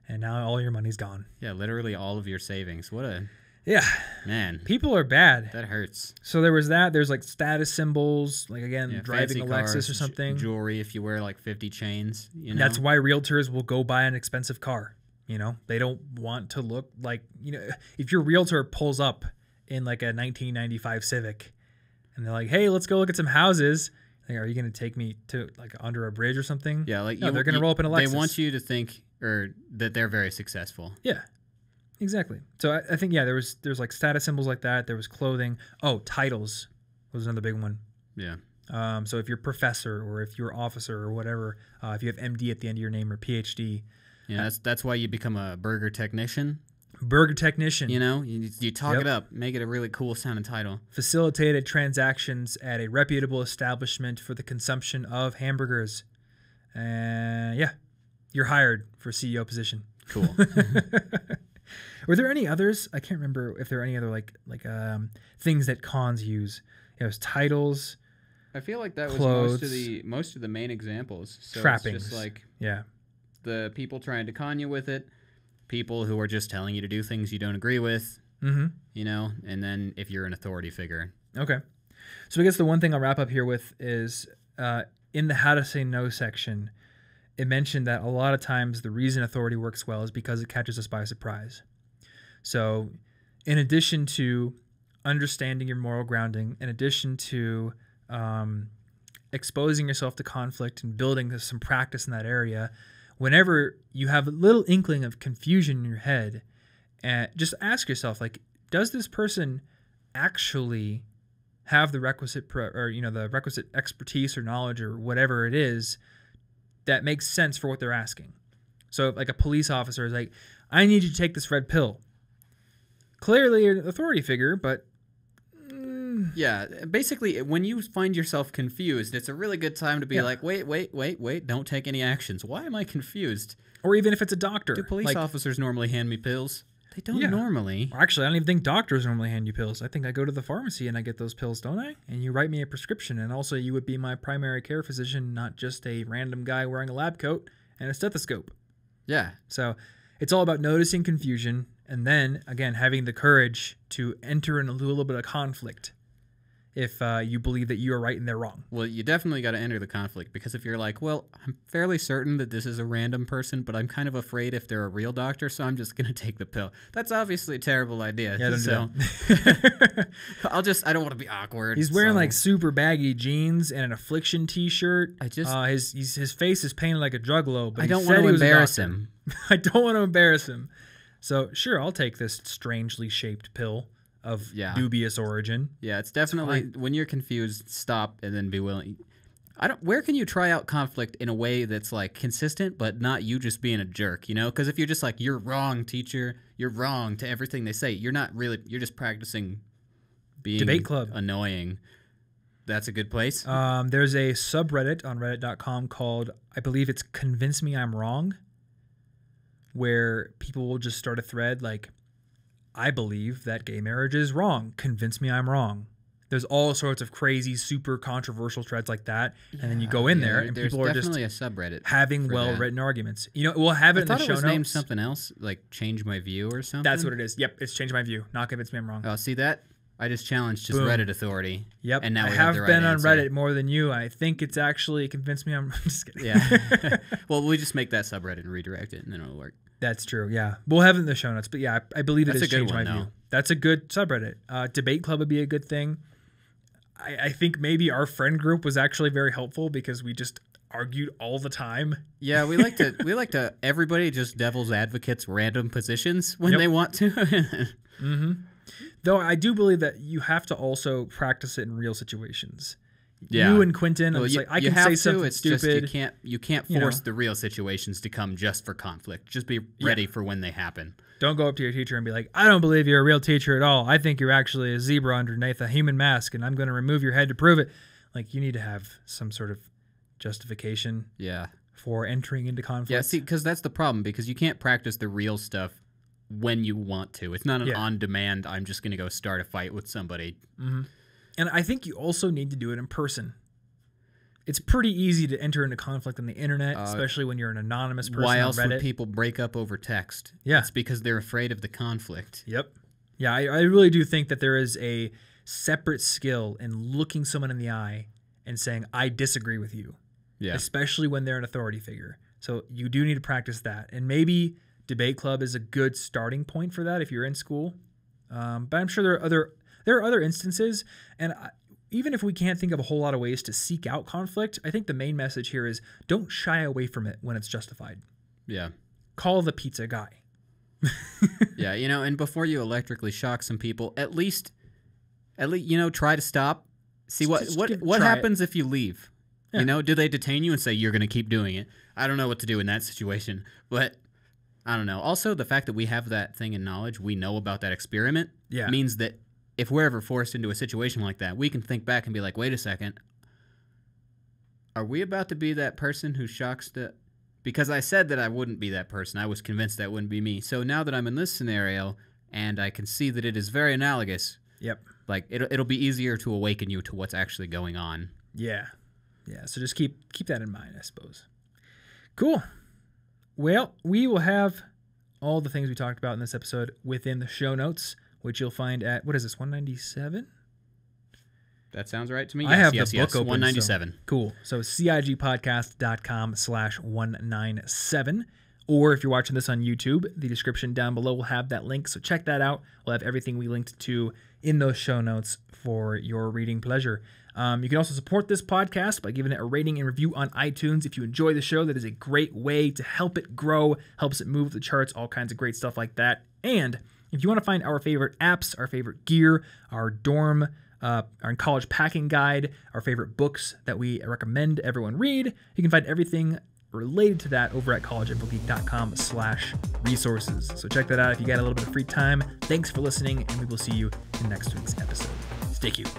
And now all your money's gone. Yeah, literally all of your savings. What a... Yeah. Man. People are bad. That hurts. So there was that. There's like status symbols, like again, driving a Lexus or something. Jewelry if you wear like 50 chains. You know? That's why realtors will go buy an expensive car. You know, they don't want to look like, you know, if your realtor pulls up in like a 1995 Civic and they're like, hey, let's go look at some houses. Like, are you going to take me to like under a bridge or something? Yeah, like no, they're going to roll up in a Lexus. They want you to think that they're very successful. Yeah, exactly. So I think, yeah, there's like status symbols like that. There was clothing. Oh, titles was another big one. Yeah. So if you're professor or if you're officer or whatever, if you have MD at the end of your name or PhD. Yeah, that's why you become a burger technician. Burger technician. You know, you talk it up, make it a really cool sounding title. Facilitated transactions at a reputable establishment for the consumption of hamburgers. And yeah, you're hired for CEO position. Cool. Were there any others? I can't remember if there are any other like things that cons use. It was titles. I feel like that clothes, was most of the main examples. So trappings. It's just like the people trying to con you with it, people who are just telling you to do things you don't agree with, you know, and then if you're an authority figure. Okay. So I guess the one thing I'll wrap up here with is in the how to say no section, it mentioned that a lot of times the reason authority works well is because it catches us by surprise. So in addition to understanding your moral grounding, in addition to exposing yourself to conflict and building some practice in that area, whenever you have a little inkling of confusion in your head, just ask yourself, like, does this person actually have the requisite the requisite expertise or knowledge or whatever it is that makes sense for what they're asking? So like a police officer is like, I need you to take this red pill. Clearly an authority figure, but yeah, basically, when you find yourself confused, it's a really good time to be like, wait, don't take any actions. Why am I confused? Or even if it's a doctor. Do police officers normally hand me pills? They don't normally. Actually, I don't even think doctors normally hand you pills. I think I go to the pharmacy and I get those pills, don't I? And you write me a prescription. And also, you would be my primary care physician, not just a random guy wearing a lab coat and a stethoscope. Yeah. So it's all about noticing confusion and then, again, having the courage to enter in a little bit of conflict if you believe that you are right and they're wrong. Well, you definitely got to enter the conflict, because if you're like, well, I'm fairly certain that this is a random person, but I'm kind of afraid if they're a real doctor, so I'm just going to take the pill. That's obviously a terrible idea. Yeah, don't do that. I don't want to be awkward. He's wearing like super baggy jeans and an Affliction t-shirt. His face is painted like a juggalo, but I don't want to embarrass him. I don't want to embarrass him. So sure, I'll take this strangely shaped pill. of Yeah. dubious origin. Yeah, it's definitely when you're confused, stop and then be willing. Where can you try out conflict in a way that's like consistent, but not you just being a jerk, you know? Because if you're just like, you're wrong, teacher, you're wrong to everything they say, you're just practicing being Debate club. annoying. That's a good place. There's a subreddit on reddit.com called, I believe it's Convince Me I'm Wrong, where people will just start a thread like, I believe that gay marriage is wrong. Convince me I'm wrong. There's all sorts of crazy, super controversial threads like that. And then you go in there and people are just definitely a subreddit having well-written arguments. You know, we'll have it in the show notes. I thought it was named something else, like Change My View or something. That's what it is. Yep, it's Change My View. Not Convince Me I'm Wrong. Oh, see that? I just challenged his Boom. Reddit authority. Yep. And now I we have the right been answer. on Reddit more than you. I think it's actually Convince Me I'm just kidding. Yeah. Well, we just make that subreddit and redirect it, and then it'll work. That's true. Yeah. We'll have it in the show notes. But yeah, I believe it is That's a good Change My one, View. though. That's a good subreddit. Debate Club would be a good thing. I think maybe our friend group was actually very helpful because we just argued all the time. Yeah, we like to everybody just devil's advocates random positions when they want to. Mm-hmm. Though I do believe that you have to also practice it in real situations. Yeah. You and Quentin, Well, I can say something it's stupid. Just you can't force the real situations to come just for conflict. Just be ready for when they happen. Don't go up to your teacher and be like, I don't believe you're a real teacher at all. I think you're actually a zebra underneath a human mask, and I'm going to remove your head to prove it. Like, you need to have some sort of justification for entering into conflict. Yeah, see, because that's the problem, because you can't practice the real stuff when you want to. It's not an on-demand, I'm just going to go start a fight with somebody. Mm-hmm. And I think you also need to do it in person. It's pretty easy to enter into conflict on the internet, especially when you're an anonymous person Why on else Reddit. would people break up over text? Yeah. It's because they're afraid of the conflict. Yep. Yeah, I really do think that there is a separate skill in looking someone in the eye and saying, I disagree with you. Yeah. Especially when they're an authority figure. So you do need to practice that. And maybe debate club is a good starting point for that if you're in school. But I'm sure there are other instances. And even if we can't think of a whole lot of ways to seek out conflict, I think the main message here is don't shy away from it when it's justified. Yeah. Call the pizza guy. Yeah, and before you electrically shock some people, at least try to stop. See what happens if you leave. Yeah. Do they detain you and say you're going to keep doing it? I don't know what to do in that situation, but I don't know. Also, the fact that we have that thing in knowledge, we know about that experiment, means that if we're ever forced into a situation like that, we can think back and be like, wait a second, are we about to be that person who shocks the... Because I said that I wouldn't be that person. I was convinced that wouldn't be me. So now that I'm in this scenario and I can see that it is very analogous, like it'll be easier to awaken you to what's actually going on. Yeah. Yeah, so just keep that in mind, I suppose. Cool. Well, we will have all the things we talked about in this episode within the show notes, which you'll find at, what is this, 197? That sounds right to me. I have the book open. 197. So, cool. So cigpodcast.com/197. Or if you're watching this on YouTube, the description down below will have that link. So check that out. We'll have everything we linked to in those show notes for your reading pleasure. You can also support this podcast by giving it a rating and review on iTunes. If you enjoy the show, that is a great way to help it grow, helps it move the charts, all kinds of great stuff like that. And if you want to find our favorite apps, our favorite gear, our dorm, our college packing guide, our favorite books that we recommend everyone read, you can find everything related to that over at collegeinfogeek.com/resources. So check that out if you got a little bit of free time. Thanks for listening, and we will see you in next week's episode. Stay cute.